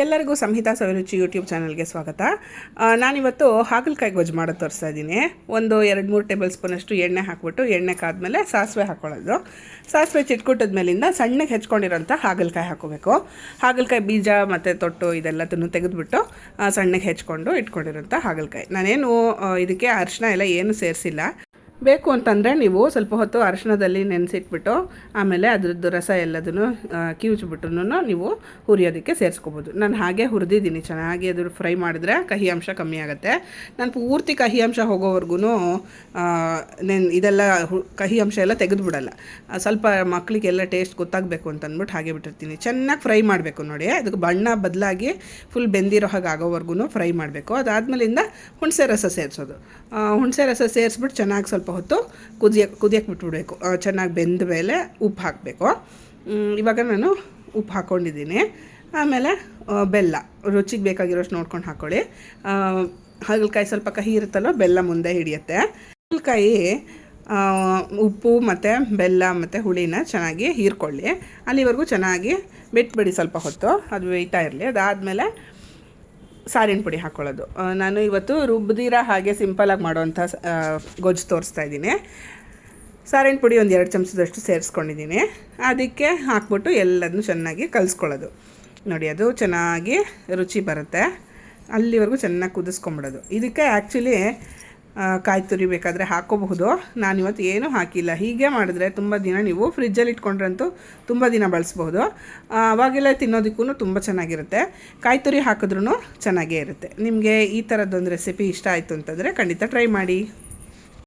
ಎಲ್ಲರಿಗೂ ಸಂಹಿತಾ ಸವಿರುಚಿ ಯೂಟ್ಯೂಬ್ ಚಾನಲ್ಗೆ ಸ್ವಾಗತ. ನಾನಿವತ್ತು ಹಾಗಲಕಾಯಿ ಗೊಜ್ಜು ಮಾಡೋದು ತೋರಿಸ್ತಾ ಇದ್ದೀನಿ. ಒಂದು 2-3 ಟೇಬಲ್ ಸ್ಪೂನಷ್ಟು ಎಣ್ಣೆ ಹಾಕ್ಬಿಟ್ಟು ಎಣ್ಣೆ ಕಾದ್ಮೇಲೆ ಸಾಸಿವೆ ಹಾಕ್ಕೊಳ್ಳೋದು. ಸಾಸಿವೆ ಚಿಟ್ಕುಟ್ಟದ ಮೇಲಿಂದ ಸಣ್ಣಗೆ ಹೆಚ್ಕೊಂಡಿರೋಂಥ ಹಾಗಲಕಾಯಿ ಹಾಕೋಬೇಕು. ಹಾಗಲಕಾಯಿ ಬೀಜ ಮತ್ತು ತೊಟ್ಟು ಇದೆಲ್ಲದನ್ನು ತೆಗೆದುಬಿಟ್ಟು ಸಣ್ಣಗೆ ಹೆಚ್ಕೊಂಡು ಇಟ್ಕೊಂಡಿರೋಂಥ ಹಾಗಲಕಾಯಿ. ನಾನೇನು ಇದಕ್ಕೆ ಅರಿಶಿನ ಎಲ್ಲ ಏನು ಸೇರಿಸಿಲ್ಲ. ಬೇಕು ಅಂತಂದರೆ ನೀವು ಸ್ವಲ್ಪ ಹೊತ್ತು ಅರಿಶಿಣದಲ್ಲಿ ನೆನೆಸಿಟ್ಬಿಟ್ಟು ಆಮೇಲೆ ಅದರದ್ದು ರಸ ಎಲ್ಲದನ್ನು ಕಿವುಚ್ಬಿಟ್ಟು ನೀವು ಹುರಿಯೋದಕ್ಕೆ ಸೇರಿಸ್ಕೋಬೋದು. ನಾನು ಹಾಗೆ ಹುರಿದಿದ್ದೀನಿ. ಚೆನ್ನಾಗಿ ಅದು ಫ್ರೈ ಮಾಡಿದ್ರೆ ಕಹಿ ಅಂಶ ಕಮ್ಮಿ ಆಗುತ್ತೆ. ನಾನು ಪೂರ್ತಿ ಕಹಿ ಅಂಶ ಹೋಗೋವರೆಗೂ ಇದೆಲ್ಲ ಕಹಿ ಅಂಶ ಎಲ್ಲ ತೆಗೆದುಬಿಡಲ್ಲ. ಸ್ವಲ್ಪ ಮಕ್ಕಳಿಗೆಲ್ಲ ಟೇಸ್ಟ್ ಗೊತ್ತಾಗಬೇಕು ಅಂತಂದ್ಬಿಟ್ಟು ಹಾಗೆ ಬಿಟ್ಟಿರ್ತೀನಿ. ಚೆನ್ನಾಗಿ ಫ್ರೈ ಮಾಡಬೇಕು ನೋಡಿ. ಅದಕ್ಕೆ ಬಣ್ಣ ಬದಲಾಗಿ ಫುಲ್ ಬೆಂದಿರೋ ಹಾಗೆ ಆಗೋವರೆಗೂ ಫ್ರೈ ಮಾಡಬೇಕು. ಅದಾದಮೇಲಿಂದ ಹುಣಸೆ ರಸ ಸೇರಿಸೋದು. ಹುಣಸೆ ರಸ ಸೇರಿಸ್ಬಿಟ್ಟು ಚೆನ್ನಾಗಿ ಸ್ವಲ್ಪ ಹೊತ್ತು ಕುದಿಯಕ್ಕೆ ಬಿಟ್ಬಿಡ್ಬೇಕು. ಚೆನ್ನಾಗಿ ಬೆಂದ ಮೇಲೆ ಉಪ್ಪು ಹಾಕಬೇಕು. ಇವಾಗ ನಾನು ಉಪ್ಪು ಹಾಕ್ಕೊಂಡಿದ್ದೀನಿ. ಆಮೇಲೆ ಬೆಲ್ಲ ರುಚಿಗೆ ಬೇಕಾಗಿರೋಷ್ಟು ನೋಡ್ಕೊಂಡು ಹಾಕ್ಕೊಳ್ಳಿ. ಹಾಗಲಕಾಯಿ ಸ್ವಲ್ಪ ಕಹಿ ಇರುತ್ತಲ್ಲೋ ಬೆಲ್ಲ ಮುಂದೆ ಹಿಡಿಯುತ್ತೆ. ಹಾಗಲಕಾಯಿ ಉಪ್ಪು ಮತ್ತು ಬೆಲ್ಲ ಮತ್ತು ಹುಳಿನ ಚೆನ್ನಾಗಿ ಹೀರ್ಕೊಳ್ಳಿ. ಅಲ್ಲಿವರೆಗೂ ಚೆನ್ನಾಗಿ ಬಿಟ್ಬಿಡಿ ಸ್ವಲ್ಪ ಹೊತ್ತು. ಅದು ಬೇಯ್ತಾ ಇರಲಿ. ಅದಾದಮೇಲೆ ಸಾರಿನ ಪುಡಿ ಹಾಕ್ಕೊಳ್ಳೋದು. ನಾನು ಇವತ್ತು ರುಬ್ದಿರ ಹಾಗೆ ಸಿಂಪಲಾಗಿ ಮಾಡೋವಂಥ ಗೊಜ್ಜು ತೋರಿಸ್ತಾ ಇದ್ದೀನಿ. ಸಾರಿನ ಪುಡಿ ಒಂದು 2 ಚಮಚದಷ್ಟು ಸೇರಿಸ್ಕೊಂಡಿದ್ದೀನಿ. ಅದಕ್ಕೆ ಹಾಕ್ಬಿಟ್ಟು ಎಲ್ಲದನ್ನು ಚೆನ್ನಾಗಿ ಕಲಿಸ್ಕೊಳ್ಳೋದು. ನೋಡಿ, ಅದು ಚೆನ್ನಾಗಿ ರುಚಿ ಬರುತ್ತೆ. ಅಲ್ಲಿವರೆಗೂ ಚೆನ್ನಾಗಿ ಕುದಿಸ್ಕೊಂಬಿಡೋದು. ಇದಕ್ಕೆ ಆ್ಯಕ್ಚುಲಿ ಕಾಯಿ ತುರಿ ಬೇಕಾದರೆ ಹಾಕೋಬಹುದು. ನಾನಿವತ್ತು ಏನೂ ಹಾಕಿಲ್ಲ. ಹೀಗೆ ಮಾಡಿದ್ರೆ ತುಂಬ ದಿನ ನೀವು ಫ್ರಿಜ್ಜಲ್ಲಿ ಇಟ್ಕೊಂಡ್ರಂತೂ ತುಂಬ ದಿನ ಬಳಸ್ಬೋದು. ಅವಾಗೆಲ್ಲ ತಿನ್ನೋದಕ್ಕೂ ತುಂಬ ಚೆನ್ನಾಗಿರುತ್ತೆ. ಕಾಯಿ ತುರಿ ಹಾಕಿದ್ರೂ ಚೆನ್ನಾಗೇ ಇರುತ್ತೆ. ನಿಮಗೆ ಈ ಥರದ್ದೊಂದು ರೆಸಿಪಿ ಇಷ್ಟ ಆಯಿತು ಅಂತಂದರೆ ಖಂಡಿತ ಟ್ರೈ ಮಾಡಿ.